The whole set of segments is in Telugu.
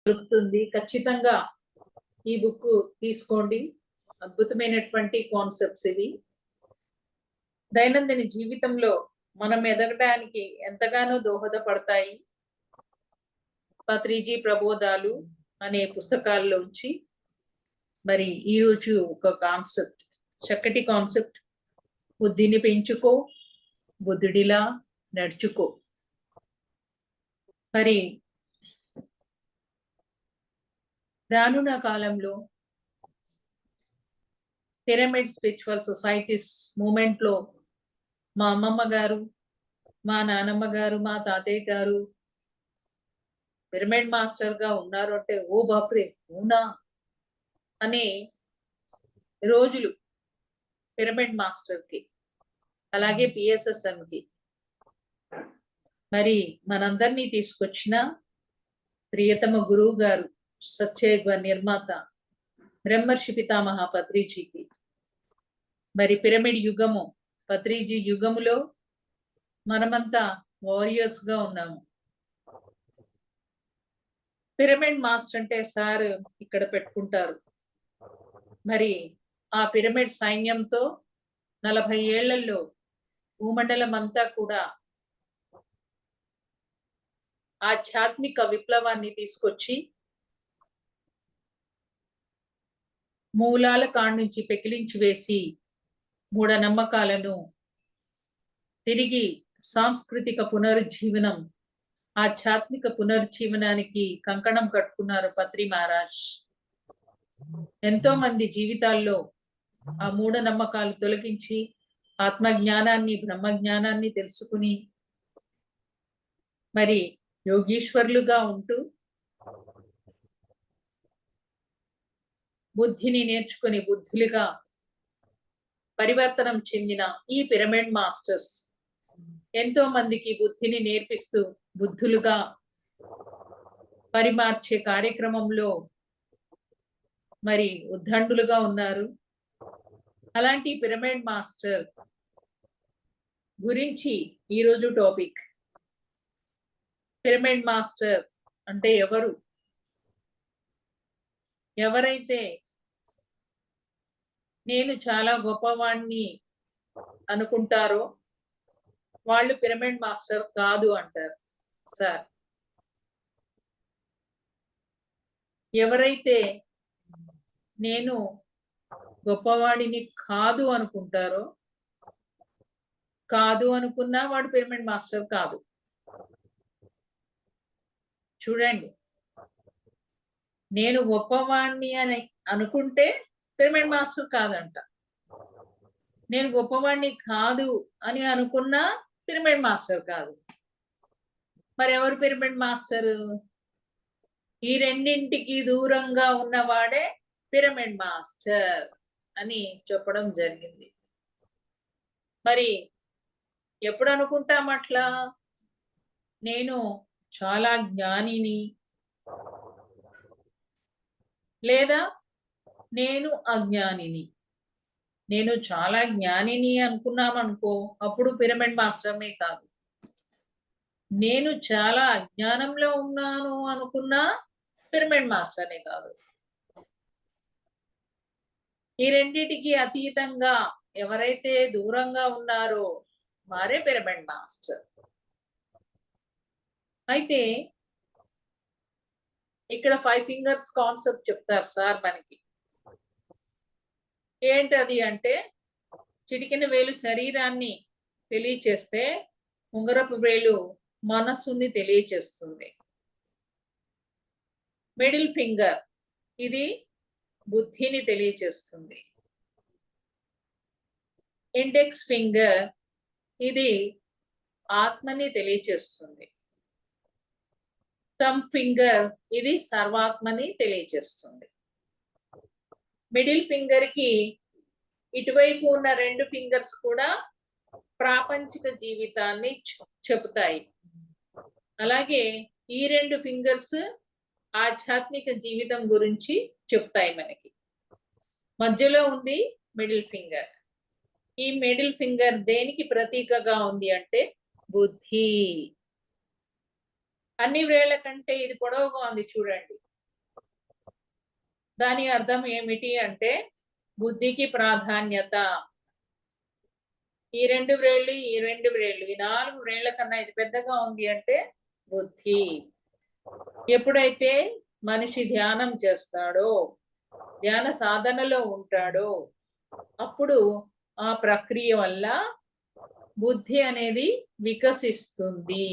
దొరుకుతుంది. ఖచ్చితంగా ఈ బుక్ తీసుకోండి. అద్భుతమైనటువంటి కాన్సెప్ట్స్ ఇవి. దైనందిన జీవితంలో మనం ఎదగడానికి ఎంతగానో దోహదపడతాయి. పత్రిజీ ప్రబోధాలు అనే పుస్తకాల్లోంచి మరి ఈరోజు ఒక కాన్సెప్ట్, చక్కటి కాన్సెప్ట్. బుద్ధిని పెంచుకో, బుద్ధుడిలా నడుచుకో. మరి రానున్న కాలంలో పిరమిడ్ స్పిరిచువల్ సొసైటీస్ మూమెంట్ లో మా అమ్మమ్మ గారు, మా నానమ్మ గారు, మా తాతయ్య గారు పిరమిడ్ మాస్టర్ గా ఉన్నారు అంటే ఓ బాప్రే అవునా అనే రోజులు పిరమిడ్ మాస్టర్ కి, అలాగే పిఎస్ఎస్ఎం కి. మరి మనందరినీ తీసుకొచ్చిన ప్రియతమ గురువు గారు, సత్యయుగ నిర్మాత బ్రహ్మర్షి పితామహ పత్రిజీకి, మరి పిరమిడ్ యుగము పత్రిజీ యుగములో మనమంతా వారియర్స్ గా ఉన్నాము. పిరమిడ్ మాస్టర్ అంటే సార్ ఇక్కడ పెట్టుకుంటారు. మరి ఆ పిరమిడ్ సైన్యంతో 40 ఏళ్లలో భూమండలం అంతా కూడా ఆధ్యాత్మిక విప్లవాన్ని తీసుకొచ్చి మూలాల కాడి నుంచి పెకిలించి వేసి మూఢనమ్మకాలను తిరిగి సాంస్కృతిక పునరుజ్జీవనం, ఆధ్యాత్మిక పునరుజ్జీవనానికి కంకణం కట్టుకున్నారు పత్రి మహారాజ్. ఎంతో మంది జీవితాల్లో ఆ మూఢనమ్మకాలు తొలగించి ఆత్మజ్ఞానాన్ని, బ్రహ్మజ్ఞానాన్ని తెలుసుకుని మరి యోగీశ్వరులుగా ఉంటూ బుద్ధిని నేర్చుకుని బుద్ధులుగా పరివర్తనం చెందిన ఈ పిరమిడ్ మాస్టర్స్ ఎంతో మందికి బుద్ధిని నేర్పిస్తూ బుద్ధులుగా పరిమార్చే కార్యక్రమంలో మరి ఉద్దండులుగా ఉన్నారు. అలాంటి పిరమిడ్ మాస్టర్ గురించి ఈరోజు టాపిక్. పిరమిడ్ మాస్టర్ అంటే ఎవరు? ఎవరైతే నేను చాలా గొప్పవాణ్ణి అనుకుంటారో వాళ్ళు పిరమిడ్ మాస్టర్ కాదు అంటారు సార్. ఎవరైతే నేను గొప్పవాడిని కాదు అనుకుంటారో, కాదు అనుకున్నా వాడు పిరమిడ్ మాస్టర్ కాదు. చూడండి, నేను గొప్పవాణ్ణి అని అనుకుంటే పిరమిడ్ మాస్టర్ కాదంట. నేను గొప్పవాణ్ణి కాదు అని అనుకున్నా పిరమిడ్ మాస్టర్ కాదు. మరి ఎవరు పిరమిడ్ మాస్టర్? ఈ రెండింటికి దూరంగా ఉన్నవాడే పిరమిడ్ మాస్టర్ అని చెప్పడం జరిగింది. మరి ఎప్పుడు అనుకుంటాం అట్లా? నేను చాలా జ్ఞానిని, లేదా నేను అజ్ఞానిని. నేను చాలా జ్ఞానిని అనుకున్నామనుకో, అప్పుడు పిరమిడ్ మాస్టర్నే కాదు. నేను చాలా అజ్ఞానంలో ఉన్నాను అనుకున్నా పిరమిడ్ మాస్టర్నే కాదు. ఈ రెండిటికి అతీతంగా ఎవరైతే దూరంగా ఉన్నారో వారే పిరమిడ్ మాస్టర్. అయితే ఇక్కడ 5 ఫింగర్స్ కాన్సెప్ట్ చెప్తారు సార్ మనకి. ఏంటది అంటే, చిటికెన వేలు శరీరాన్ని తెలియచేస్తే ఉంగరపు వేలు మనస్సుని తెలియచేస్తుంది. మిడిల్ ఫింగర్ ఇది బుద్ధిని తెలియచేస్తుంది. ఇండెక్స్ ఫింగర్ ఇది ఆత్మని తెలియచేస్తుంది. థంబ్ ఫింగర్ ఇది సర్వాత్మని తెలియచేస్తుంది. మిడిల్ ఫింగర్ కి ఇటువైపు ఉన్న 2 ఫింగర్స్ కూడా ప్రాపంచిక జీవితాన్ని చెబుతాయి. అలాగే ఈ 2 ఫింగర్స్ ఆధ్యాత్మిక జీవితం గురించి చెప్తాయి మనకి. మధ్యలో ఉంది మిడిల్ ఫింగర్. ఈ మిడిల్ ఫింగర్ దేనికి ప్రతీకగా ఉంది అంటే బుద్ధి. అన్ని వేళ్ల కంటే ఇది పొడవుగా ఉంది చూడండి. దాని అర్థం ఏమిటి అంటే బుద్ధికి ప్రాధాన్యత. ఈ 2 వ్రేళ్ళు, ఈ 2 వ్రేళ్ళు, ఈ 4 వ్రేళ్ల కన్నా ఇది పెద్దగా ఉంది అంటే బుద్ధి. ఎప్పుడైతే మనిషి ధ్యానం చేస్తాడో, ధ్యాన సాధనలో ఉంటాడో, అప్పుడు ఆ ప్రక్రియ వల్ల బుద్ధి అనేది వికసిస్తుంది.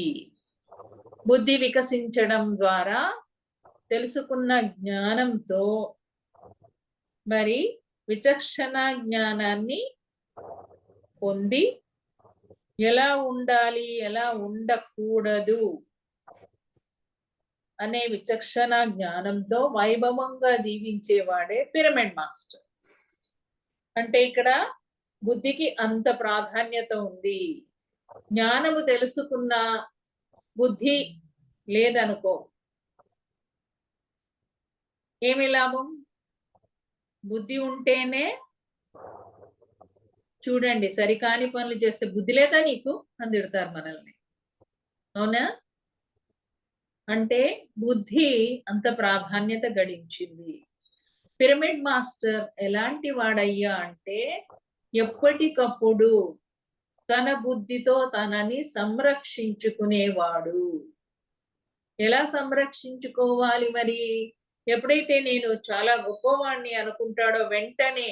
బుద్ధి వికసించడం ద్వారా తెలుసుకున్న జ్ఞానంతో మరి విచక్షణ జ్ఞానాన్ని పొంది ఎలా ఉండాలి, ఎలా ఉండకూడదు అనే విచక్షణ జ్ఞానంతో వైభవంగా జీవించేవాడే పిరమిడ్ మాస్టర్. అంటే ఇక్కడ బుద్ధికి అంత ప్రాధాన్యత ఉంది. జ్ఞానము తెలుసుకున్న బుద్ధి లేదనుకో, ఏమి లాభం? బుద్ధి ఉంటేనే చూడండి, సరికాని పనులు చేస్తే బుద్ధి లేదా నీకు అని తిడతారు మనల్ని, అవునా? అంటే బుద్ధి అంత ప్రాధాన్యత గడించింది. పిరమిడ్ మాస్టర్ ఎలాంటి వాడయ్యా అంటే ఎప్పటికప్పుడు తన బుద్ధితో తనని సంరక్షించుకునేవాడు. ఎలా సంరక్షించుకోవాలి మరి? ఎప్పుడైతే నేను చాలా గొప్పవాడిని అనుకుంటాడో వెంటనే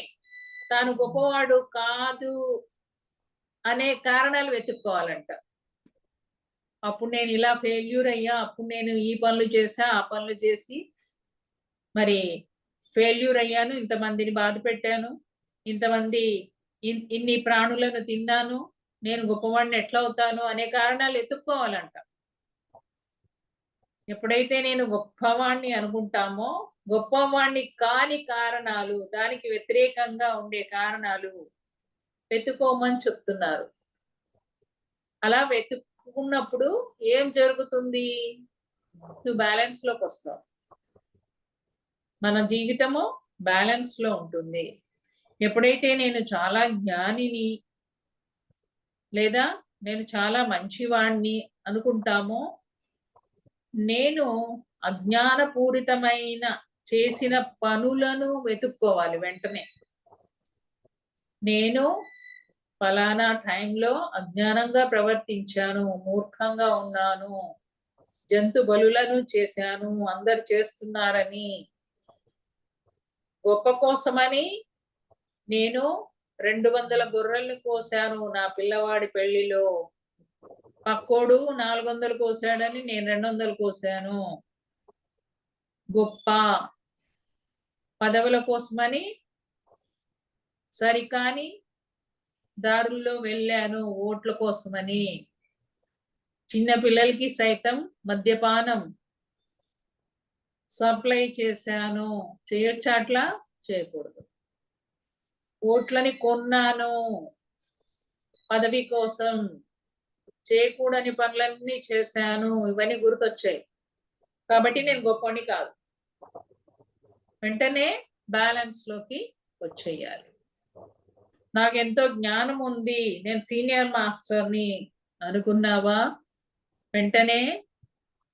తాను గొప్పవాడు కాదు అనే కారణాలు వెతుక్కోవాలంట. అప్పుడు నేను ఇలా ఫెయిల్యూర్ అయ్యా, అప్పుడు నేను ఈ పనులు చేశా, ఆ పనులు చేసి మరి ఫెయిల్యూర్ అయ్యాను, ఇంతమందిని బాధ పెట్టాను, ఇంతమంది ఇన్ని ప్రాణులను తిన్నాను, నేను గొప్పవాడిని ఎట్లా అవుతాను అనే కారణాలు ఎత్తుక్కోవాలంట. ఎప్పుడైతే నేను గొప్పవాణ్ణి అనుకుంటామో, గొప్పవాణ్ణి కాని కారణాలు, దానికి వ్యతిరేకంగా ఉండే కారణాలు వెతుక్కోమని చెప్తున్నారు. అలా వెతుక్కున్నప్పుడు ఏం జరుగుతుంది? నువ్వు బ్యాలెన్స్ లోకి వస్తావు. మన జీవితము బ్యాలెన్స్ లో ఉంటుంది. ఎప్పుడైతే నేను చాలా జ్ఞానిని లేదా నేను చాలా మంచివాణ్ణి అనుకుంటామో, నేను అజ్ఞానపూరితమైన చేసిన పనులను వెతుక్కోవాలి వెంటనే. నేను ఫలానా టైంలో అజ్ఞానంగా ప్రవర్తించాను, మూర్ఖంగా ఉన్నాను, జంతు బలులను చేశాను, అందరు చేస్తున్నారని, గొప్ప కోసమని నేను 200 గొర్రెల్ని కోసాను నా పిల్లవాడి పెళ్లిలో, పక్కోడు 400 కోసాడని నేను 200 కోసాను, గొప్ప పదవుల కోసమని సరికాని దారుల్లో వెళ్ళాను, ఓట్ల కోసమని, చిన్న పిల్లలకి సైతం మద్యపానం సప్లై చేశాను. చేయొచ్చా అట్లా? చేయకూడదు. ఓట్లని కొన్నాను పదవి కోసం, చేయకూడని పనులన్నీ చేశాను, ఇవన్నీ గుర్తొచ్చాయి. కాబట్టి నేను గొప్పని కాదు. వెంటనే బ్యాలెన్స్ లోకి వచ్చేయాలి. నాకెంతో జ్ఞానం ఉంది, నేను సీనియర్ మాస్టర్ని అనుకున్నావా? వెంటనే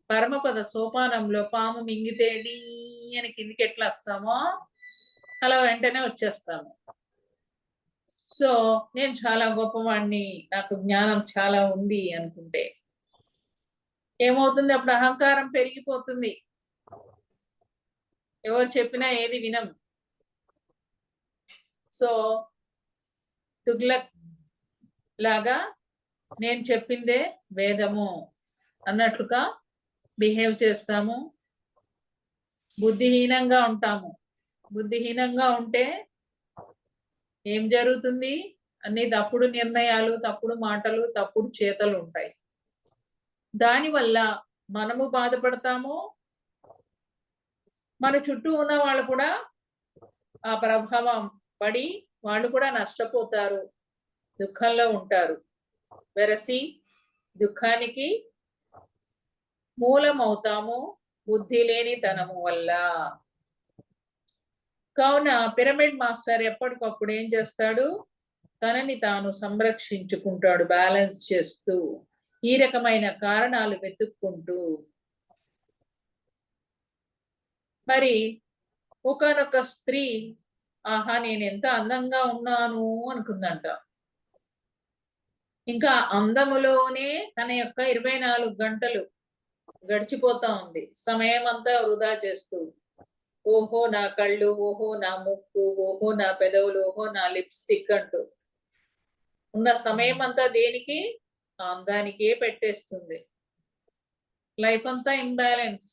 పరమపద సోపానంలో పాము మింగితే నీ అని కిందికి ఎట్లా వస్తామో అలా వెంటనే వచ్చేస్తాము. సో నేను చాలా గొప్పవాడిని, నాకు జ్ఞానం చాలా ఉంది అనుకుంటే ఏమవుతుంది? అప్పుడు అహంకారం పెరిగిపోతుంది. ఎవరు చెప్పినా ఏది వినం. సో తుగ్లక్ లాగా నేను చెప్పిందే వేదము అన్నట్లుగా బిహేవ్ చేస్తాము. బుద్ధిహీనంగా ఉంటాము. బుద్ధిహీనంగా ఉంటే ఏం జరుగుతుంది? అన్ని తప్పుడు నిర్ణయాలు, తప్పుడు మాటలు, తప్పుడు చేతలు ఉంటాయి. దానివల్ల మనము బాధపడతాము, మన చుట్టూ ఉన్న వాళ్ళు కూడా ఆ ప్రభావం పడి వాళ్ళు కూడా నష్టపోతారు, దుఃఖంలో ఉంటారు. వెరసి దుఃఖానికి మూలమవుతాము బుద్ధి లేనితనము వల్ల. కావున పిరమిడ్ మాస్టర్ ఎప్పటికప్పుడు ఏం చేస్తాడు? తనని తాను సంరక్షించుకుంటాడు, బ్యాలెన్స్ చేస్తూ, ఈ రకమైన కారణాలు వెతుక్కుంటూ. మరి ఒకానొక స్త్రీ ఆహా నేను ఎంత అందంగా ఉన్నాను అనుకుందంట. ఇంకా అందములోనే తన యొక్క 24 గంటలు గడిచిపోతా ఉంది. సమయం అంతా వృధా చేస్తూ. ఓహో నా కళ్ళు, ఓహో నా ముక్కు, ఓహో నా పెదవులు, ఓహో నా లిప్స్టిక్ అంటూ ఉన్న సమయం అంతా దేనికి? ఆ అందానికే పెట్టేస్తుంది. లైఫ్ అంతా ఇంబ్యాలెన్స్.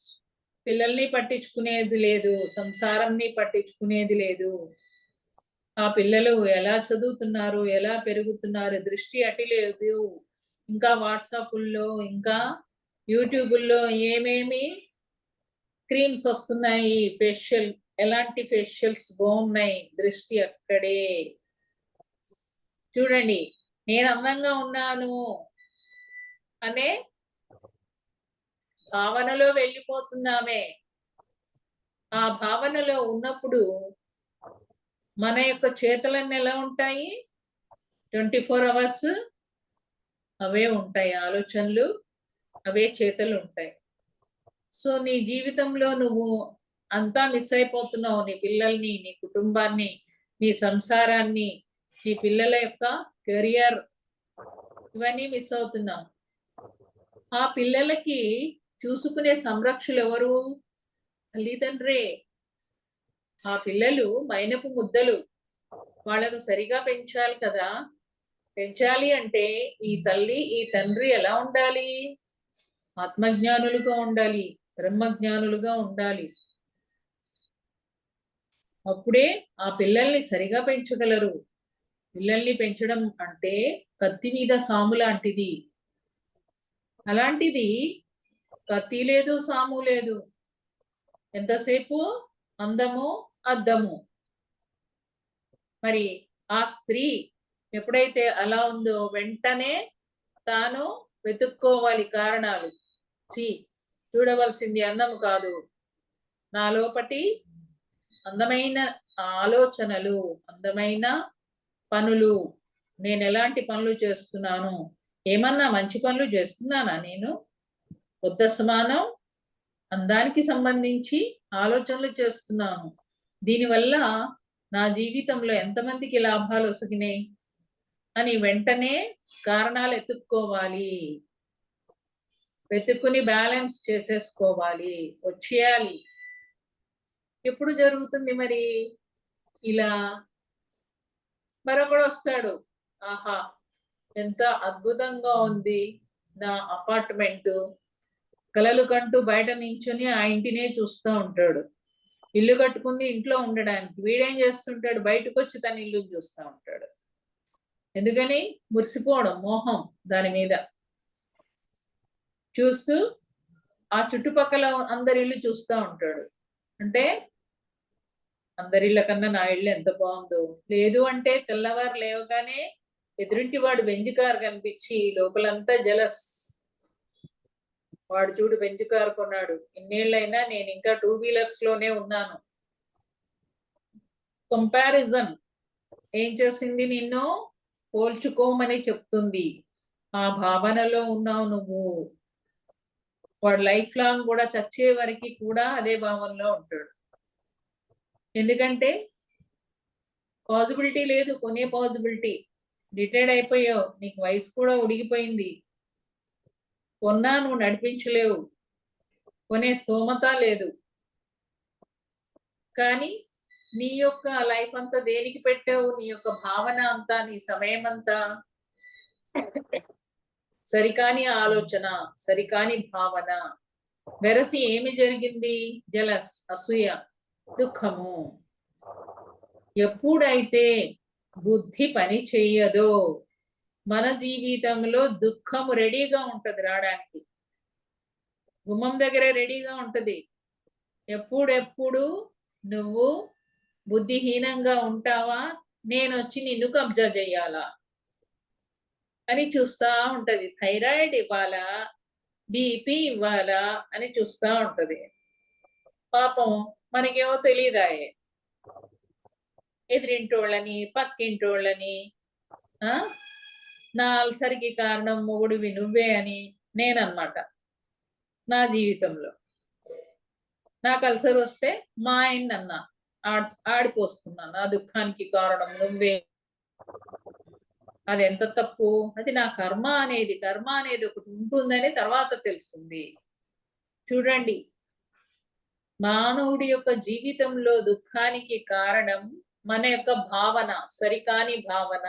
పిల్లల్ని పట్టించుకునేది లేదు, సంసారాన్ని పట్టించుకునేది లేదు. ఆ పిల్లలు ఎలా చదువుతున్నారు, ఎలా పెరుగుతున్నారు, దృష్టి అటు లేదు. ఇంకా వాట్సాపుల్లో, ఇంకా యూట్యూబుల్లో ఏమేమి క్రీమ్స్ వస్తున్నాయి, ఫేషియల్ ఎలాంటి ఫేషియల్స్ బాగున్నాయి, దృష్టి అక్కడే. చూడండి, నేను అందంగా ఉన్నాను అనే భావనలో వెళ్ళిపోతున్నామే. ఆ భావనలో ఉన్నప్పుడు మన యొక్క చేతులన్నీ ఎలా ఉంటాయి? 24 అవర్స్ అవే ఉంటాయి ఆలోచనలు, అవే చేతలు ఉంటాయి. సో నీ జీవితంలో నువ్వు అంతా మిస్ అయిపోతున్నావు. నీ పిల్లల్ని, నీ కుటుంబాన్ని, నీ సంసారాన్ని, నీ పిల్లల యొక్క కెరియర్, ఇవన్నీ మిస్ అవుతున్నావు. ఆ పిల్లలకి చూసుకునే సంరక్షకులు ఎవరు? తల్లిదండ్రే. ఆ పిల్లలు మైనపు ముద్దలు. వాళ్ళను సరిగా పెంచాలి కదా! పెంచాలి అంటే ఈ తల్లి, ఈ తండ్రి ఎలా ఉండాలి? ఆత్మజ్ఞానులుగా ఉండాలి, బ్రహ్మజ్ఞానులుగా ఉండాలి. అప్పుడే ఆ పిల్లల్ని సరిగా పెంచగలరు. పిల్లల్ని పెంచడం అంటే కత్తి మీద సాము లాంటిది. అలాంటిది కత్తి లేదు, సాము లేదు. ఎంతసేపు అందము, అద్దము. మరి ఆ స్త్రీ ఎప్పుడైతే అలా ఉందో వెంటనే తాను వెతుక్కోవాలి కారణాలు. చూడవలసింది అందం కాదు, నా లోపటి అందమైన ఆలోచనలు, అందమైన పనులు. నేను ఎలాంటి పనులు చేస్తున్నాను? ఏమన్నా మంచి పనులు చేస్తున్నానా నేను? ఉద్దసమానం అందానికి సంబంధించి ఆలోచనలు చేస్తున్నాను. దీనివల్ల నా జీవితంలో ఎంతమందికి లాభాలు ఒసిగినాయి అని వెంటనే కారణాలు ఎతుక్కోవాలి. వెతుక్కుని బ్యాలెన్స్ చేసేసుకోవాలి, వచ్చేయాలి. ఎప్పుడు జరుగుతుంది మరి ఇలా? మరొకడు వస్తాడు, ఆహా ఎంత అద్భుతంగా ఉంది నా అపార్ట్మెంటు. కలలు కంటూ బయట నించుని ఆ ఇంటినే చూస్తూ ఉంటాడు. ఇల్లు కట్టుకుంది ఇంట్లో ఉండడానికి. వీడేం చేస్తుంటాడు? బయటకు వచ్చి తన ఇల్లుని చూస్తూ ఉంటాడు. ఎందుకని? మురిసిపోవడం, మోహం దాని మీద. చూస్తూ ఆ చుట్టుపక్కల అందరి ఇల్లు చూస్తూ ఉంటాడు. అంటే అందరిళ్ళ కన్నా నా ఇల్లు ఎంత బాగుందో. లేదు అంటే తెల్లవారు లేవగానే ఎదురింటి వాడు బెంజ్ కారు కనిపించి లోపలంతా జలస్. వాడు చూడు బెంజ్ కారు కొన్నాడు, ఇన్నేళ్ళైనా నేను ఇంకా 2 వీలర్స్ లోనే ఉన్నాను. కంపారిజన్ ఏం చేసింది? నిన్ను పోల్చుకోమని చెప్తుంది. ఆ భావనలో ఉన్నావు నువ్వు. వాడు లైఫ్ లాంగ్ కూడా చచ్చే వరకు కూడా అదే భావనలో ఉంటాడు. ఎందుకంటే పాసిబిలిటీ లేదు, కొనే పాసిబిలిటీ. రిటైర్డ్ అయిపోయావు, నీకు వయసు కూడా ఉడిగిపోయింది. కొన్నా నువ్వు నడిపించలేవు, కొనే స్తోమత లేదు. కానీ నీ యొక్క లైఫ్ అంతా దేనికి పెట్టావు? నీ యొక్క భావన అంతా, నీ సమయం అంతా సరికాని ఆలోచన, సరికాని భావన. వెరసి ఏమి జరిగింది? జలస్, అసూయ, దుఃఖము. ఎప్పుడైతే బుద్ధి పని చెయ్యదో మన జీవితంలో దుఃఖము రెడీగా ఉంటది రావడానికి. గుమ్మం దగ్గరే రెడీగా ఉంటది. ఎప్పుడెప్పుడు నువ్వు బుద్ధిహీనంగా ఉంటావా, నేను వచ్చి నిన్ను కబ్జా చెయ్యాలా అని చూస్తా ఉంటది. థైరాయిడ్ ఇవ్వాలా, బీపీ ఇవ్వాలా అని చూస్తా ఉంటది. పాపం మనకేమో తెలియదాయే. ఎదిరింటోళ్ళని, పక్కింటోళ్ళని, నా అల్సర్కి కారణం మొగుడివి నువ్వే అని నేనన్నమాట. నా జీవితంలో నాకు అల్సర్ వస్తే మా ఆయన్ని అన్నా, ఆడిపోస్తున్నాను. నా దుఃఖానికి కారణం నువ్వే. అది ఎంత తప్పు. అది నా కర్మ అనేది ఒకటి ఉంటుందని తర్వాత తెలిసింది. చూడండి, మానవుడి యొక్క జీవితంలో దుఃఖానికి కారణం మన యొక్క భావన, సరికాని భావన,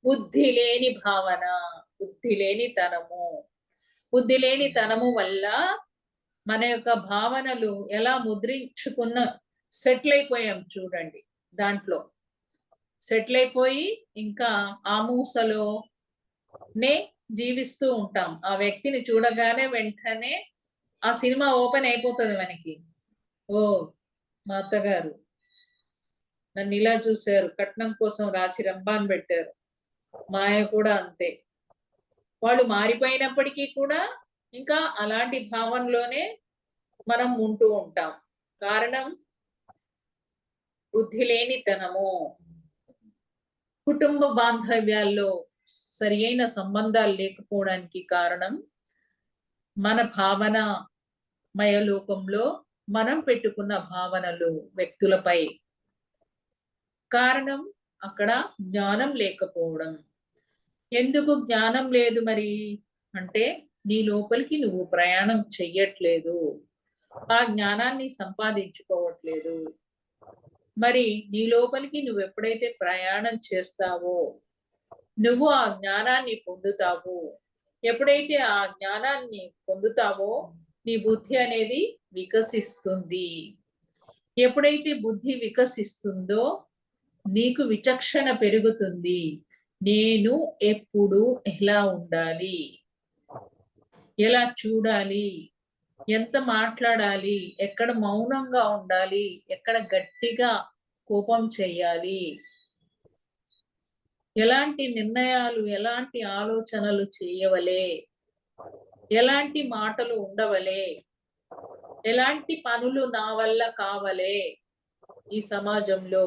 బుద్ధి లేని భావన, బుద్ధి లేని తనము. బుద్ధి లేని తనము వల్ల మన యొక్క భావనలు ఎలా ముద్రించుకున్న సెటిల్ అయిపోయాం చూడండి. దాంట్లో సెటిల్ అయిపోయి ఇంకా ఆ మూసలోనే జీవిస్తూ ఉంటాం. ఆ వ్యక్తిని చూడగానే వెంటనే ఆ సినిమా ఓపెన్ అయిపోతుంది మనకి. ఓ, మా అత్తగారు నన్ను ఇలా చూశారు, కట్నం కోసం రాచి రంపాన్ పెట్టారు. మాయ కూడా అంతే. వాళ్ళు మారిపోయినప్పటికీ కూడా ఇంకా అలాంటి భావనలోనే మనం ఉంటూ ఉంటాం. కారణం బుద్ధి లేనితనము. కుటుంబ బాంధవ్యాల్లో సరి అయిన సంబంధాలు లేకపోవడానికి కారణం మన భావనమయ లోకంలో మనం పెట్టుకున్న భావనలు వ్యక్తులపై. కారణం అక్కడ జ్ఞానం లేకపోవడం. ఎందుకు జ్ఞానం లేదు మరి అంటే, నీ లోపలికి నువ్వు ప్రయాణం చెయ్యట్లేదు, ఆ జ్ఞానాన్ని సంపాదించుకోవట్లేదు. మరి నీ లోపలికి నువ్వు ఎప్పుడైతే ప్రయాణం చేస్తావో నువ్వు ఆ జ్ఞానాన్ని పొందుతావు. ఎప్పుడైతే ఆ జ్ఞానాన్ని పొందుతావో నీ బుద్ధి అనేది వికసిస్తుంది. ఎప్పుడైతే బుద్ధి వికసిస్తుందో నీకు విచక్షణ పెరుగుతుంది. నేను ఎప్పుడు ఎలా ఉండాలి, ఎలా చూడాలి, ఎంత మాట్లాడాలి, ఎక్కడ మౌనంగా ఉండాలి, ఎక్కడ గట్టిగా కోపం చెయ్యాలి, ఎలాంటి నిర్ణయాలు, ఎలాంటి ఆలోచనలు చేయవలే, ఎలాంటి మాటలు ఉండవలే, ఎలాంటి పనులు నా వల్ల కావలే, ఈ సమాజంలో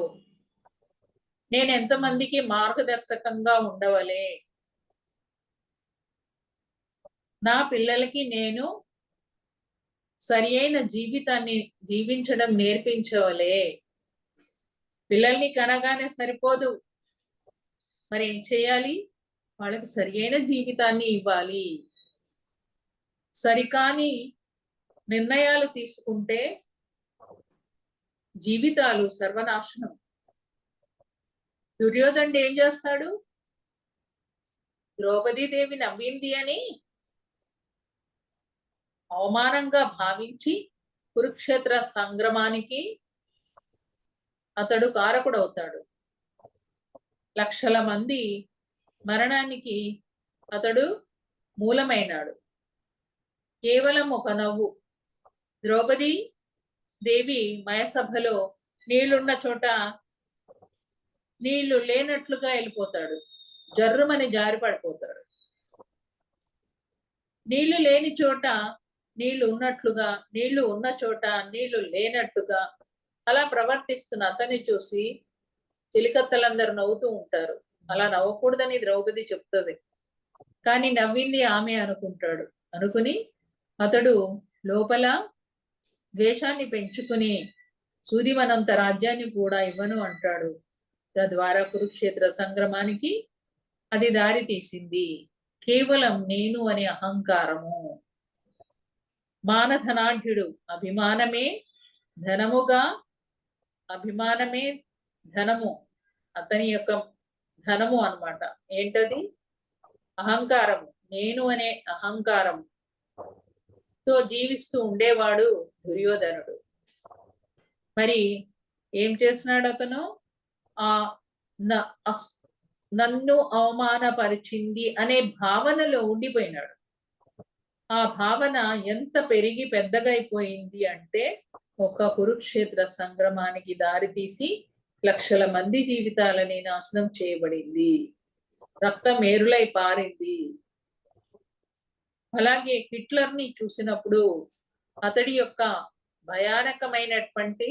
నేను ఎంతమందికి మార్గదర్శకంగా ఉండవలే, నా పిల్లలకి నేను సరి అయిన జీవితాన్ని జీవించడం నేర్పించవలే. పిల్లల్ని కనగానే సరిపోదు, మరి ఏం చేయాలి? వాళ్ళకి సరి అయిన జీవితాన్ని ఇవ్వాలి. సరికాని నిర్ణయాలు తీసుకుంటే జీవితాలు సర్వనాశనం. దుర్యోధనుడు ఏం చేస్తాడు? ద్రౌపదీదేవి నవ్వింది అని అవమానంగా భావించి కురుక్షేత్ర సంగ్రమానికి అతడు కారకుడవుతాడు. లక్షల మంది మరణానికి అతడు మూలమైనాడు. కేవలం ఒక నవ్వు. ద్రౌపది దేవి మయసభలో నీళ్లున్న చోట నీళ్లు లేనట్లుగా వెళ్ళిపోతాడు, జర్రుమని జారి పడిపోతాడు. నీళ్లు లేని చోట నీళ్లు ఉన్నట్లుగా, నీళ్లు ఉన్న చోట నీళ్లు లేనట్లుగా అలా ప్రవర్తిస్తున్న అతన్ని చూసి చిలికత్తలందరూ నవ్వుతూ ఉంటారు. అలా నవ్వకూడదని ద్రౌపది చెప్తుంది, కానీ నవ్వింది ఆమె అనుకుంటాడు. అనుకుని అతడు లోపల ద్వేషాన్ని పెంచుకుని సూదిమనంత రాజ్యాన్ని కూడా ఇవ్వను అంటాడు. తద్వారా కురుక్షేత్ర సంగ్రమానికి అది దారి తీసింది. కేవలం నేను అనే అహంకారము. మానధనాఢ్యుడు అభిమానమే ధనముగా, అభిమానమే ధనము, అతని యొక్క ధనము అన్నమాట. ఏంటది? అహంకారము. నేను అనే అహంకారం తో జీవిస్తూ ఉండేవాడు దుర్యోధనుడు. మరి ఏం చేసినాడు అతను? ఆ నన్ను అవమానపరిచింది అనే భావనలో ఉండిపోయినాడు. ఆ భావన ఎంత పెరిగి పెద్దగా అయిపోయింది అంటే, ఒక కురుక్షేత్ర సంగ్రమానికి దారితీసి లక్షల మంది జీవితాలని నాశనం చేయబడింది. రక్తం ఏరులై పారింది. అలాగే హిట్లర్ని చూసినప్పుడు అతడి యొక్క భయానకమైనటువంటి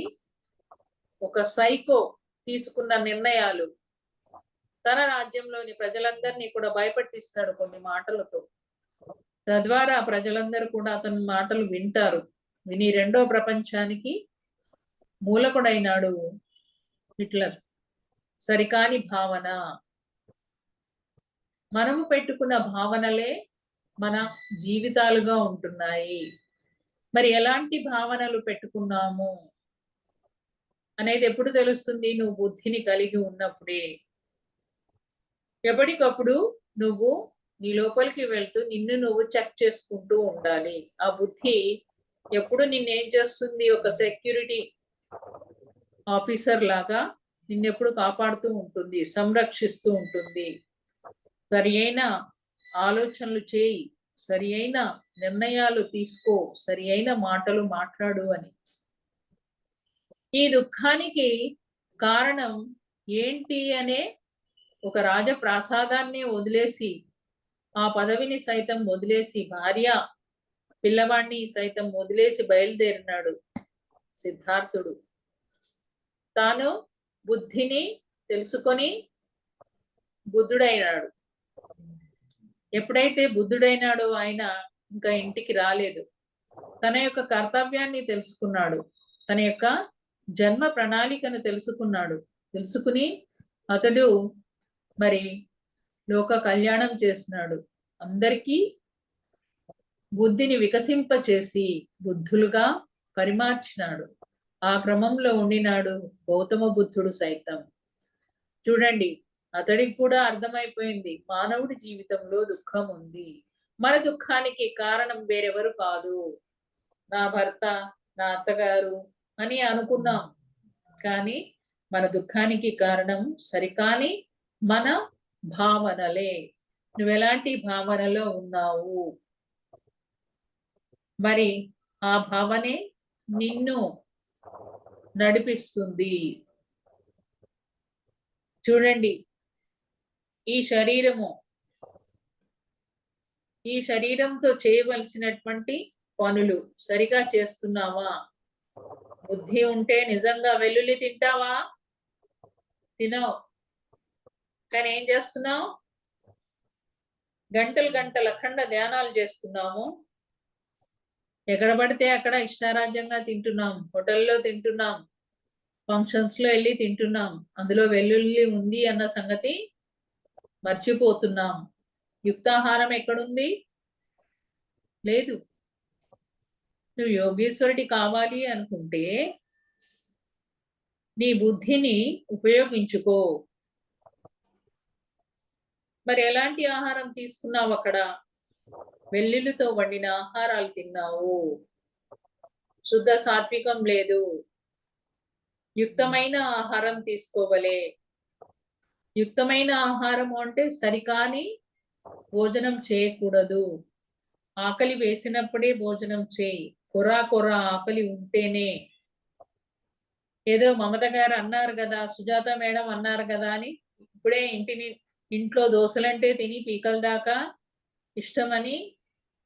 ఒక సైకో తీసుకున్న నిర్ణయాలు తన రాజ్యంలోని ప్రజలందరినీ కూడా భయపెట్టిస్తాడు కొన్ని మాటలతో. తద్వారా ప్రజలందరూ కూడా అతని మాటలు వింటారు. విని రెండో ప్రపంచానికి మూలకుడైనాడు హిట్లర్. సరికాని భావన. మనము పెట్టుకున్న భావనలే మన జీవితాలుగా ఉంటున్నాయి. మరి ఎలాంటి భావనలు పెట్టుకున్నాము అనేది ఎప్పుడు తెలుస్తుంది? నువ్వు బుద్ధిని కలిగి ఉన్నప్పుడే. ఎప్పటికప్పుడు నువ్వు నీ లోపలికి వెళ్తూ నిన్ను నువ్వు చెక్ చేసుకుంటూ ఉండాలి. ఆ బుద్ధి ఎప్పుడు నిన్నేం చేస్తుంది? ఒక సెక్యూరిటీ ఆఫీసర్ లాగా నిన్నెప్పుడు కాపాడుతూ ఉంటుంది, సంరక్షిస్తూ ఉంటుంది. సరి అయిన ఆలోచనలు చేయి, సరి అయిన నిర్ణయాలు తీసుకో, సరి అయిన మాటలు మాట్లాడు అని. ఈ దుఃఖానికి కారణం ఏంటి అనే ఒక రాజప్రాసాదాన్ని వదిలేసి, ఆ పదవిని సైతం వదిలేసి, భార్య పిల్లవాడిని సైతం వదిలేసి బయలుదేరినాడు సిద్ధార్థుడు. తాను బుద్ధిని తెలుసుకొని బుద్ధుడైనాడు. ఎప్పుడైతే బుద్ధుడైనాడో ఆయన ఇంకా ఇంటికి రాలేదు. తన యొక్క కర్తవ్యాన్ని తెలుసుకున్నాడు. తన యొక్క జన్మ ప్రణాళికను తెలుసుకున్నాడు. తెలుసుకుని అతడు మరి లోక కళ్యాణం చేసినాడు. అందరికీ బుద్ధిని వికసింపచేసి బుద్ధులుగా పరిమార్చినాడు. ఆ క్రమంలో ఉండినాడు గౌతమ బుద్ధుడు సైతం. చూడండి, అతడికి కూడా అర్థమైపోయింది మానవుడి జీవితంలో దుఃఖం ఉంది. మన దుఃఖానికి కారణం వేరెవరు కాదు, నా భర్త, నా అత్తగారు అని అనుకున్నాం. కానీ మన దుఃఖానికి కారణం సరికాని మన భావనలే. నువ్వెలాంటి భావనలో ఉన్నావు? మరి ఆ భావనే నిన్ను నడిపిస్తుంది. చూడండి, ఈ శరీరంతో చేయవలసినటువంటి పనులు సరిగా చేస్తున్నావా? బుద్ధి ఉంటే నిజంగా వెల్లుల్లి తింటావా? తినవు. కానీ ఏం చేస్తున్నావు? గంటలు గంటల అఖండ ధ్యానాలు చేస్తున్నాము. ఎక్కడ పడితే అక్కడ ఇష్టారాజ్యంగా తింటున్నాం. హోటల్లో తింటున్నాం, ఫంక్షన్స్ లో వెళ్ళి తింటున్నాం. అందులో వెల్లుల్లి ఉంది అన్న సంగతి మర్చిపోతున్నాం. యుక్తాహారం ఎక్కడుంది? లేదు. నువ్వు యోగీశ్వరుడి కావాలి అనుకుంటే నీ బుద్ధిని ఉపయోగించుకో. మరి ఎలాంటి ఆహారం తీసుకున్నావు? అక్కడ వెల్లుల్లితో వండిన ఆహారాలు తిన్నావు. శుద్ధ సాత్వికం లేదు. యుక్తమైన ఆహారం తీసుకోవలే. యుక్తమైన ఆహారం అంటే సరికాని భోజనం చేయకూడదు. ఆకలి వేసినప్పుడే భోజనం చేయి. కొర ఆకలి ఉంటేనే. ఏదో మమత గారు అన్నారు కదా, సుజాత మేడం అన్నారు కదా అని ఇప్పుడే ఇంట్లో దోశలంటే తిని పీకల దాకా ఇష్టమని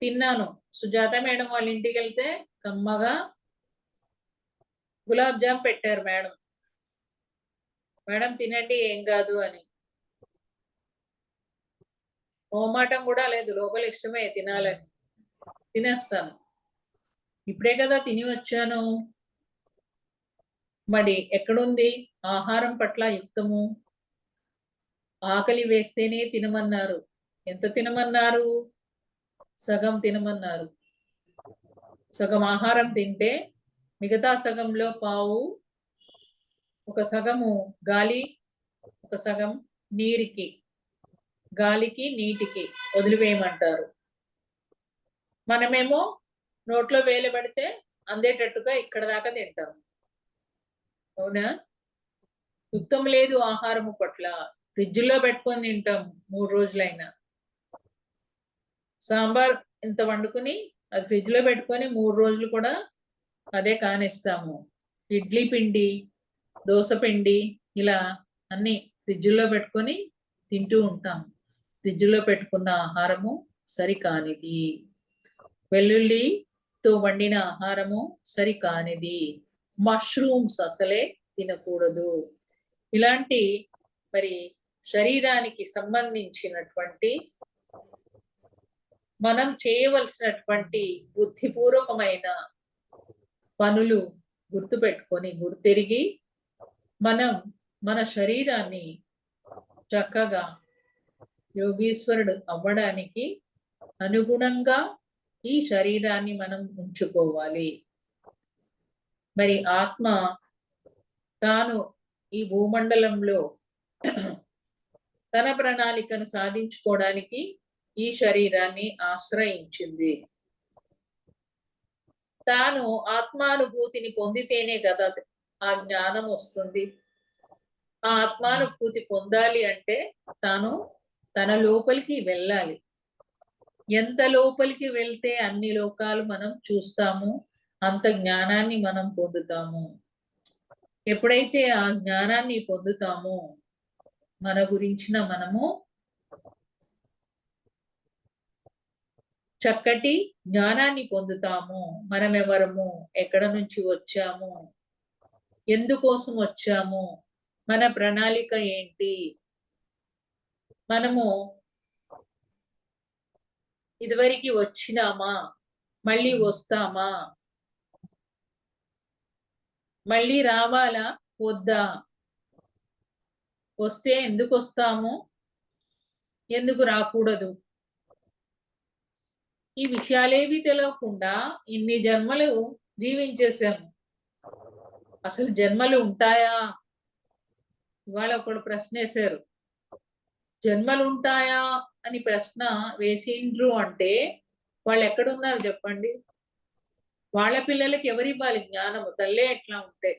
తిన్నాను. సుజాత మేడం వాళ్ళ ఇంటికి వెళ్తే కమ్మగా గులాబ్ జామ్ పెట్టారు మేడం. మేడం తినండి ఏం కాదు అని. మోమాటం కూడా లేదు, లోపల ఇష్టమే తినాలని. తినేస్తాను. ఇప్పుడే కదా తిని వచ్చాను. మరి ఎక్కడుంది ఆహారం పట్ల యుక్తము? ఆకలి వేస్తేనే తినమన్నారు. ఎంత తినమన్నారు? సగం తినమన్నారు. సగం ఆహారం తింటే మిగతా సగంలో పావు, ఒక సగము గాలి, ఒక సగం గాలికి నీటికి వదిలివేయమంటారు. మనమేమో నోట్లో వేలు పడితే అందేటట్టుగా ఇక్కడ దాకా తింటాం. అవునా? యుక్తం లేదు ఆహారము పట్ల. ఫ్రిడ్జ్లో పెట్టుకొని తింటాం 3 రోజులైనా. సాంబార్ ఇంత వండుకుని అది ఫ్రిడ్జ్లో పెట్టుకొని 3 రోజులు కూడా అదే కానిస్తాము. ఇడ్లీ పిండి, దోశ పిండి ఇలా అన్ని ఫ్రిడ్జ్లో పెట్టుకొని తింటూ ఉంటాం. ఫ్రిడ్జ్లో పెట్టుకున్న ఆహారము సరికానిది. వెల్లుల్లితో వండిన ఆహారము సరికానిది. మష్రూమ్స్ అసలే తినకూడదు. ఇలాంటి మరి శరీరానికి సంబంధించినటువంటి మనం చేయవలసినటువంటి బుద్ధిపూర్వకమైన పనులు గుర్తుపెట్టుకొని గుర్తెరిగి మనం మన శరీరాన్ని చక్కగా యోగీశ్వరుడు అవ్వడానికి అనుగుణంగా ఈ శరీరాన్ని మనం ఉంచుకోవాలి. మరి ఆత్మ తాను ఈ భూమండలంలో తన ప్రణాళికను సాధించుకోవడానికి ఈ శరీరాన్ని ఆశ్రయించింది. తాను ఆత్మానుభూతిని పొందితేనే కదా ఆ జ్ఞానం వస్తుంది. ఆ ఆత్మానుభూతి పొందాలి అంటే తాను తన లోపలికి వెళ్ళాలి. ఎంత లోపలికి వెళ్తే అన్ని లోకాలు మనం చూస్తాము, అంత జ్ఞానాన్ని మనం పొందుతాము. ఎప్పుడైతే ఆ జ్ఞానాన్ని పొందుతామో మన గురించిన మనము చక్కటి జ్ఞానాన్ని పొందుతాము. మనం ఎవరము, ఎక్కడ నుంచి వచ్చాము, ఎందుకోసం వచ్చాము, మన ప్రణాళిక ఏంటి, మనము ఇదివరకు వచ్చినామా, మళ్ళీ వస్తామా, మళ్ళీ రావాలా వద్దా, వస్తే ఎందుకు వస్తాము, ఎందుకు రాకూడదు, ఈ విషయాలేవి తెలియకుండా ఇన్ని జన్మలు జీవించేసాము. అసలు జన్మలు ఉంటాయా? ఇవాళ ఒకడు ప్రశ్న వేశారు, జన్మలు ఉంటాయా అని ప్రశ్న వేసిండ్రు అంటే వాళ్ళు ఎక్కడున్నారు చెప్పండి? వాళ్ళ పిల్లలకి ఎవరివ్వాలి జ్ఞానము? తల్లే ఎట్లా ఉంటే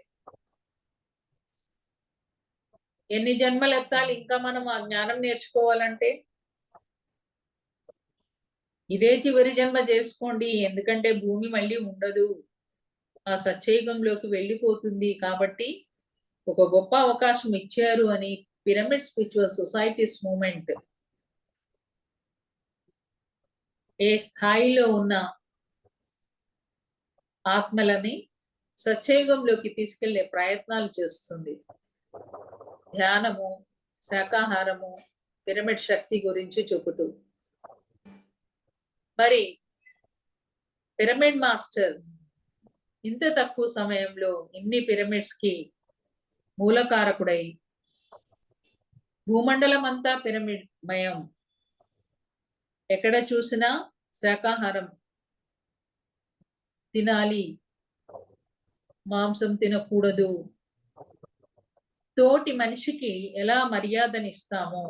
ఎన్ని జన్మలు ఎత్తాలి ఇంకా మనం ఆ జ్ఞానం నేర్చుకోవాలంటే? ఇదే చివరి జన్మ చేసుకోండి, ఎందుకంటే భూమి మళ్ళీ ఉండదు, ఆ సత్యయుగంలోకి వెళ్ళిపోతుంది. కాబట్టి ఒక గొప్ప అవకాశం ఇచ్చారు అని పిరమిడ్ స్పిరిచువల్ సొసైటీస్ మూమెంట్ ఏ స్థాయిలో ఉన్న ఆత్మలని సత్యయుగంలోకి తీసుకెళ్లే ప్రయత్నాలు చేస్తుంది. ధ్యానము, శాకాహారము, పిరమిడ్ శక్తి గురించి చెబుతూ మరి పిరమిడ్ మాస్టర్ ఇంత తక్కువ సమయంలో ఇన్ని పిరమిడ్స్ కి మూలకారకుడై భూమండలం అంతా పిరమిడ్ మయం, ఎక్కడ చూసినా శాకాహారం తినాలి, మాంసం తినకూడదు, తోటి మనిషికి ఎలా మర్యాదనిస్తామో,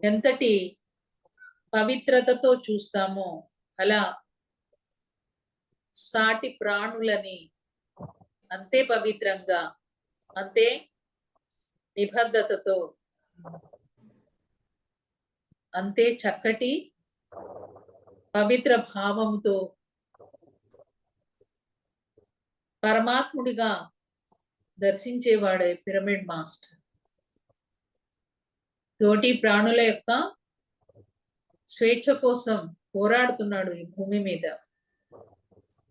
ఎంతటి పవిత్రతతో చూస్తామో అలా సాటి ప్రాణులని అంతే పవిత్రంగా, అంతే నిబద్ధతతో, అంతే చక్కటి పవిత్ర భావంతో పరమాత్ముడిగా దర్శించేవాడే పిరమిడ్ మాస్టర్. తోటి ప్రాణుల యొక్క స్వేచ్ఛ కోసం పోరాడుతున్నాడు ఈ భూమి మీద.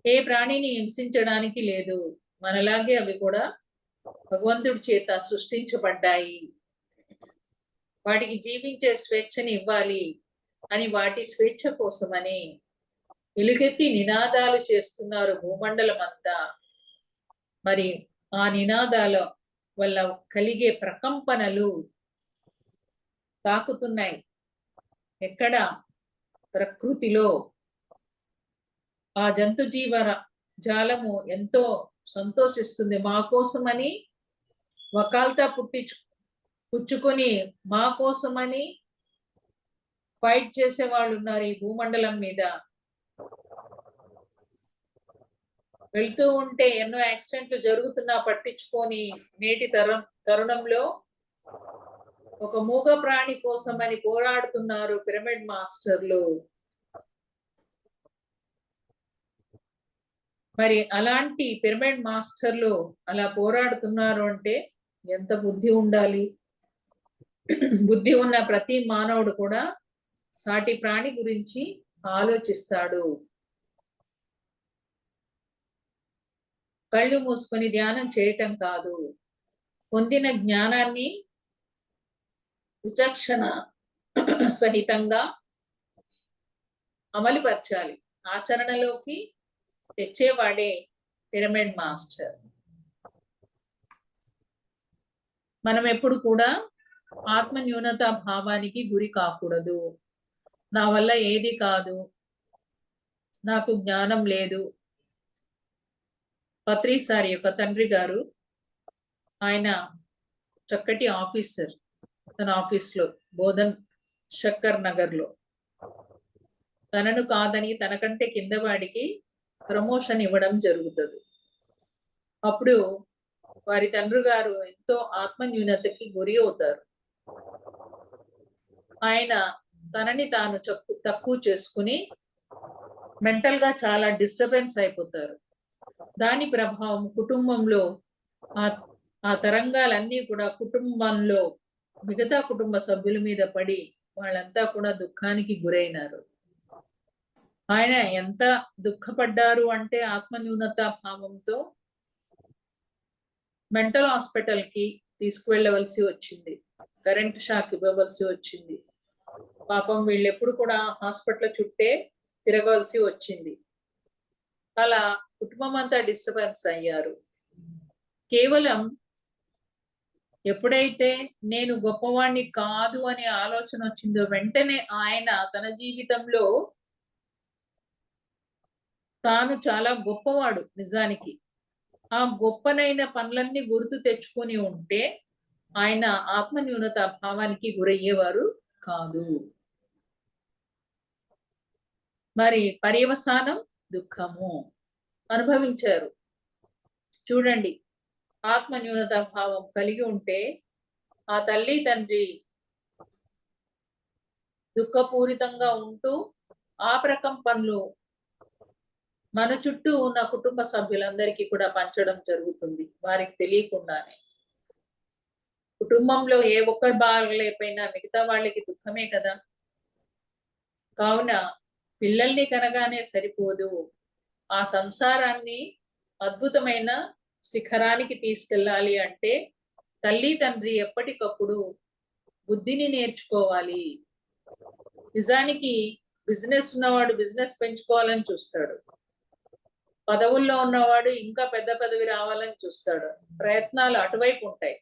ఏ ప్రాణిని హింసించడానికి లేదు, మనలాగే అవి కూడా భగవంతుడి చేత సృష్టించబడ్డాయి, వాటికి జీవించే స్వేచ్ఛని ఇవ్వాలి అని వాటి స్వేచ్ఛ కోసమని ఎలుగెత్తి నినాదాలు చేస్తున్నారు భూమండలం అంతా. మరి ఆ నినాదాల వల్ల కలిగే ప్రకంపనలు తాకుతున్నాయి. ఎక్కడ? ప్రకృతిలో. ఆ జంతు జీవ జాలము ఎంతో సంతోషిస్తుంది. మా కోసమని వకాల్తా పుచ్చుకొని మా కోసమని ఫైట్ చేసే వాళ్ళు ఉన్నారు ఈ భూమండలం మీద. వెళ్తూ ఉంటే ఎన్నో యాక్సిడెంట్లు జరుగుతున్నా పట్టించుకొని నేటి తరుణంలో ఒక మూగ ప్రాణి కోసమని పోరాడుతున్నారు పిరమిడ్ మాస్టర్లు. మరి అలాంటి పిరమిడ్ మాస్టర్లు అలా పోరాడుతున్నారు అంటే ఎంత బుద్ధి ఉండాలి? బుద్ధి ఉన్న ప్రతి మానవుడు కూడా సాటి ప్రాణి గురించి ఆలోచిస్తాడు. కళ్ళు మూసుకొని ధ్యానం చేయటం కాదు, పొందిన జ్ఞానాన్ని విచక్షణ సహితంగా అమలుపరచాలి, ఆచరణలోకి తెచ్చేవాడే పిరమిడ్ మాస్టర్. మనం ఎప్పుడు కూడా ఆత్మ న్యూనతా భావానికి గురి కాకూడదు. నా వల్ల ఏది కాదు, నాకు జ్ఞానం లేదు. పత్రి సార్ యొక్క తండ్రి గారు, ఆయన చక్కటి ఆఫీసర్. తన ఆఫీస్లో బోధన్ శక్కర్ నగర్లో తనను కాదని తనకంటే కింద వాడికి ప్రమోషన్ ఇవ్వడం జరుగుతుంది. అప్పుడు వారి తండ్రి గారు ఎంతో ఆత్మన్యూనతకి గురి అవుతారు. ఆయన తనని తాను తక్కువ చేసుకుని మెంటల్ గా చాలా డిస్టర్బెన్స్ అయిపోతారు. దాని ప్రభావం కుటుంబంలో ఆ తరంగాలన్నీ కూడా కుటుంబంలో మిగతా కుటుంబ సభ్యుల మీద పడి వాళ్ళంతా కూడా దుఃఖానికి గురైనారు. ఆయన ఎంత దుఃఖపడ్డారు అంటే ఆత్మన్యూనత భావంతో మెంటల్ హాస్పిటల్ కి తీసుకువెళ్ళవలసి వచ్చింది. కరెంట్ షాక్ ఇవ్వవలసి వచ్చింది. పాపం వీళ్ళెప్పుడు కూడా హాస్పిటల్ చుట్టే తిరగవలసి వచ్చింది. అలా కుటుంబం అంతా డిస్టర్బెన్స్ అయ్యారు. కేవలం ఎప్పుడైతే నేను గొప్పవాణ్ణి కాదు అనే ఆలోచన వచ్చిందో వెంటనే ఆయన తన జీవితంలో తాను చాలా గొప్పవాడు నిజానికి, ఆ గొప్పనైన పనులన్నీ గుర్తు తెచ్చుకొని ఉంటే ఆయన ఆత్మన్యూనత భావానికి గురయ్యేవారు కాదు. మరి పర్యవసానం దుఃఖము అనుభవించారు. చూడండి, ఆత్మన్యూనత భావం కలిగి ఉంటే ఆ తల్లి తండ్రి దుఃఖపూరితంగా ఉంటూ ఆ ప్రకంపనలు మన చుట్టూ ఉన్న కుటుంబ సభ్యులందరికీ కూడా పంచడం జరుగుతుంది వారికి తెలియకుండానే. కుటుంబంలో ఏ ఒక్కరు బాగలేకపోయినా మిగతా వాళ్ళకి దుఃఖమే కదా. కావున పిల్లల్ని కనగానే సరిపోదు, ఆ సంసారాన్ని అద్భుతమైన శిఖరానికి తీసుకెళ్ళాలి అంటే తల్లి తండ్రి ఎప్పటికప్పుడు బుద్ధిని నేర్చుకోవాలి. నిజానికి బిజినెస్ ఉన్నవాడు బిజినెస్ పెంచుకోవాలని చూస్తాడు, పదవుల్లో ఉన్నవాడు ఇంకా పెద్ద పదవి రావాలని చూస్తాడు, ప్రయత్నాలు అటువైపు ఉంటాయి.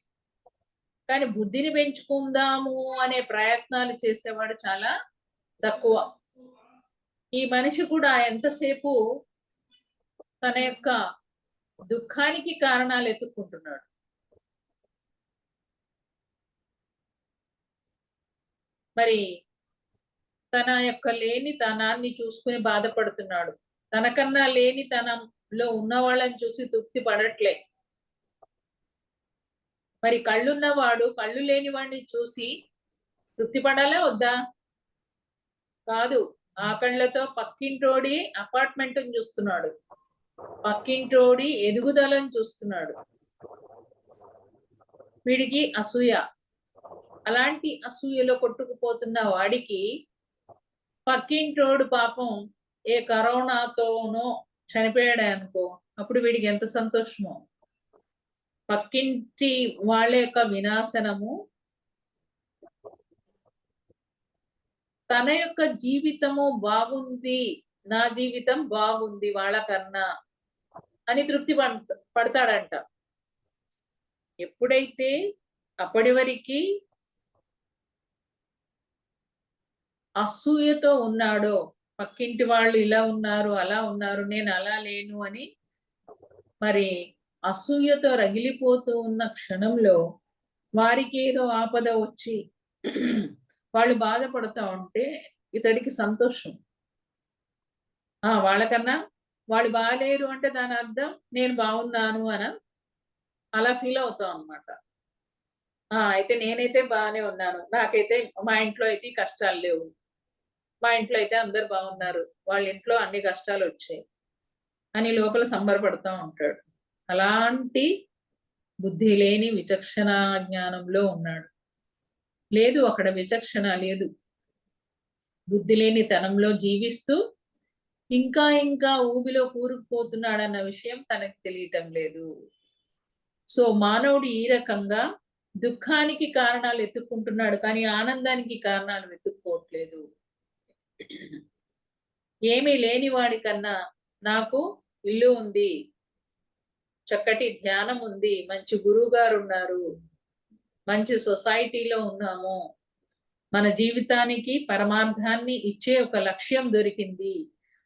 కానీ బుద్ధిని పెంచుకుందాము అనే ప్రయత్నాలు చేసేవాడు చాలా తక్కువ. ఈ మనిషి కూడా ఎంతసేపు తన యొక్క దుఃఖానికి కారణాలు ఎత్తుక్కుంటున్నాడు. మరి తన యొక్క లేనితనాన్ని చూసుకుని బాధపడుతున్నాడు. తనకన్నా లేనితనంలో ఉన్న వాళ్ళని చూసి తృప్తి పడట్లే. మరి కళ్ళున్నవాడు కళ్ళు లేని వాడిని చూసి తృప్తి పడాలా వద్దా? కాదు. ఆ కళ్ళతో పక్కింటోడి అపార్ట్మెంట్ చూస్తున్నాడు, పక్కింటోడి ఎదుగుదలను చూస్తున్నాడు. వీడికి అసూయ. అలాంటి అసూయలో కొట్టుకుపోతున్న వాడికి పక్కింటోడు పాపం ఏ కరోనాతోనో చనిపోయాడు అనుకో, అప్పుడు వీడికి ఎంత సంతోషమో. పక్కింటి వాళ్ళ యొక్క వినాశనము తన యొక్క జీవితము బాగుంది, నా జీవితం బాగుంది వాళ్ళకన్నా అని తృప్తి పడతాడంట. ఎప్పుడైతే అప్పటి వరకు అసూయతో ఉన్నాడో, పక్కింటి వాళ్ళు ఇలా ఉన్నారు అలా ఉన్నారు నేను అలా లేను అని మరి అసూయతో రగిలిపోతూ ఉన్న క్షణంలో వారికి ఏదో ఆపద వచ్చి వాళ్ళు బాధపడుతూ ఉంటే ఇతడికి సంతోషం. వాళ్ళకన్నా వాళ్ళు బాగాలేరు అంటే దాని అర్థం నేను బాగున్నాను అని అలా ఫీల్ అవుతాం అన్నమాట. అయితే నేనైతే బాగానే ఉన్నాను, నాకైతే మా ఇంట్లో అయితే కష్టాలు లేవు, మా ఇంట్లో అయితే అందరు బాగున్నారు, వాళ్ళ ఇంట్లో అన్ని కష్టాలు వచ్చాయి అని లోపల సంబరపడుతూ ఉంటాడు. అలాంటి బుద్ధి లేని విచక్షణ జ్ఞానంలో ఉన్నాడు. లేదు, అక్కడ విచక్షణ లేదు. బుద్ధి లేని తనంలో జీవిస్తూ ఇంకా ఇంకా ఊబిలో కూరుకుపోతున్నాడన్న విషయం తనకు తెలియటం లేదు. సో మానవుడు ఈ రకంగా దుఃఖానికి కారణాలు ఎత్తుక్కుంటున్నాడు, కానీ ఆనందానికి కారణాలు వెతుక్కోవట్లేదు. ఏమీ లేని వాడి కన్నా నాకు ఇల్లు ఉంది, చక్కటి ధ్యానం ఉంది, మంచి గురువు గారు ఉన్నారు, మంచి సొసైటీలో ఉన్నాము, మన జీవితానికి పరమార్థాన్ని ఇచ్చే ఒక లక్ష్యం దొరికింది,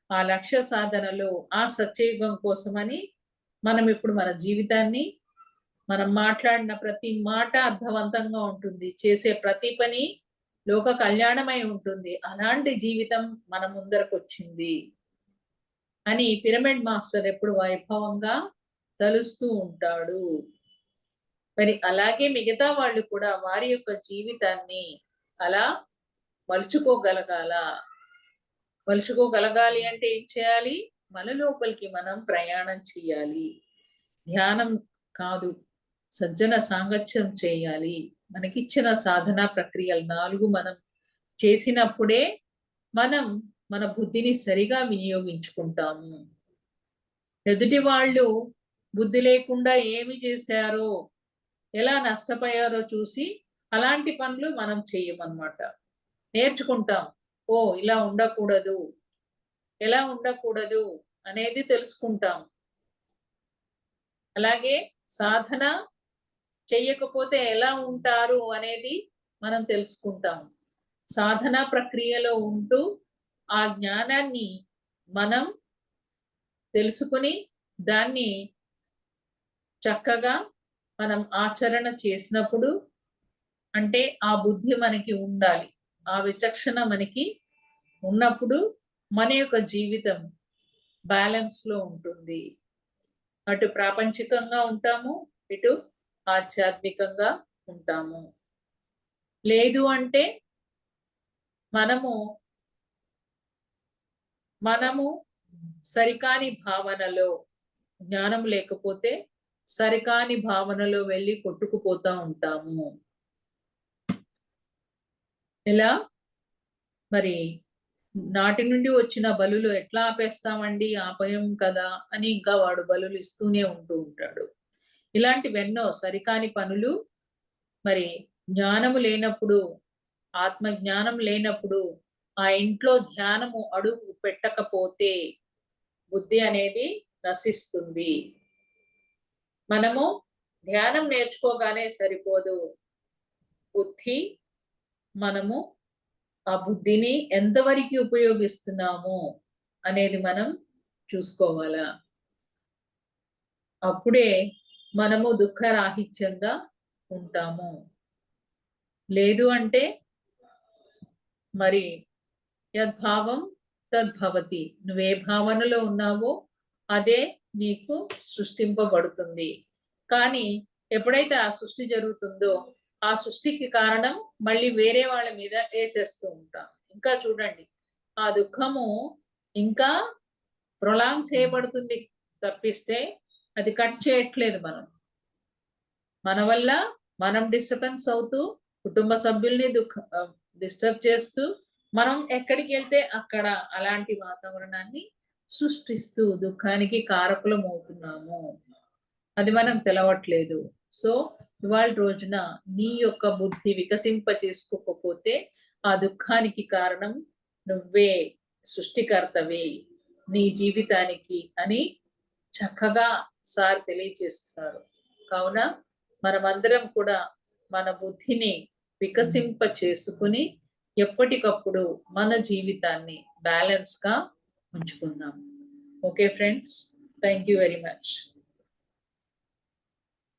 ఆ లక్ష్య సాధనలో ఆ సత్యయుగం కోసమని మనం ఇప్పుడు మన జీవితాన్ని, మనం మాట్లాడిన ప్రతి మాట అర్థవంతంగా ఉంటుంది, చేసే ప్రతి పని లోక కళ్యాణమై ఉంటుంది, అలాంటి జీవితం మన ముందరకు వచ్చింది అని పిరమిడ్ మాస్టర్ ఎప్పుడు వైభవంగా తలుస్తూ ఉంటాడు. మరి అలాగే మిగతా వాళ్ళు కూడా వారి యొక్క జీవితాన్ని అలా మలుచుకోగలగాలి అంటే ఏం చేయాలి? మన లోపలికి మనం ప్రయాణం చేయాలి. ధ్యానం కాదు, సజ్జన సాంగత్యం చేయాలి. మనకిచ్చిన సాధనా ప్రక్రియలు 4 మనం చేసినప్పుడే మనం మన బుద్ధిని సరిగా వినియోగించుకుంటాము. ఎదుటి వాళ్ళు బుద్ధి లేకుండా ఏమి చేశారో, ఎలా నష్టపోయారో చూసి అలాంటి పనులు మనం చెయ్యమన్నమాట. నేర్చుకుంటాం. ఇలా ఉండకూడదు, ఎలా ఉండకూడదు అనేది తెలుసుకుంటాం. అలాగే సాధన చెయ్యకపోతే ఎలా ఉంటారు అనేది మనం తెలుసుకుంటాం. సాధన ప్రక్రియలో ఉంటూ ఆ జ్ఞానాన్ని మనం తెలుసుకుని దాన్ని చక్కగా మనం ఆచరణ చేసినప్పుడు, అంటే ఆ బుద్ధి మనకి ఉండాలి, ఆ విచక్షణ మనకి ఉన్నప్పుడు మన యొక్క జీవితం బ్యాలెన్స్‌లో ఉంటుంది. అటు ప్రాపంచికంగా ఉంటాము, ఇటు ఆధ్యాత్మికంగా ఉంటాము. లేదు అంటే మనము సరికాని భావనలో, జ్ఞానం లేకపోతే సరికాని భావనలో వెళ్ళి కొట్టుకుపోతా ఉంటాము. ఎలా మరి నాటి నుండి వచ్చిన బలులు ఎట్లా ఆపేస్తామండి, ఆపయం కదా అని ఇంకా వాడు బలులు ఇస్తూనే ఉంటూ ఉంటాడు. ఇలాంటివెన్నో సరికాని పనులు. మరి జ్ఞానము లేనప్పుడు, ఆత్మ జ్ఞానం లేనప్పుడు ఆ ఇంట్లో ధ్యానము అడుగు పెట్టకపోతే బుద్ధి అనేది నశిస్తుంది. మనము ధ్యానం నేర్చుకోగానే సరిపోదు. మనము ఆ బుద్ధిని ఎంతవరకు ఉపయోగిస్తున్నాము అనేది మనం చూసుకోవాలా. అప్పుడే మనము దుఃఖరాహిత్యంగా ఉంటాము. లేదు అంటే మరి యద్భావం తద్భవతి, నువ్వే భావనలో ఉన్నావో అదే నీకు సృష్టింపబడుతుంది. కానీ ఎప్పుడైతే ఆ సృష్టి జరుగుతుందో ఆ సృష్టికి కారణం మళ్ళీ వేరే వాళ్ళ మీద వేసేస్తూ ఉంటాం. ఇంకా చూడండి, ఆ దుఃఖము ఇంకా ప్రొలాంగ్ చేయబడుతుంది తప్పిస్తే అది కట్ చేయట్లేదు. మన వల్ల మనం డిస్టర్బెన్స్ అవుతూ, కుటుంబ సభ్యుల్ని డిస్టర్బ్ చేస్తూ, మనం ఎక్కడికి వెళ్తే అక్కడ అలాంటి వాతావరణాన్ని సృష్టిస్తూ దుఃఖానికి కారకులం అవుతున్నాము. అది మనం తెలవట్లేదు. సో ఇవాళ రోజున నీ యొక్క బుద్ధి వికసింప చేసుకోకపోతే ఆ దుఃఖానికి కారణం నువ్వే, సృష్టికర్తవే నీ జీవితానికి అని చక్కగా సార్ తెలియజేస్తున్నారు. కావున మనమందరం కూడా మన బుద్ధిని వికసింప చేసుకుని ఎప్పటికప్పుడు మన జీవితాన్ని బ్యాలెన్స్‌గా ఉంచుకుందాం. Okay friends, thank you very much.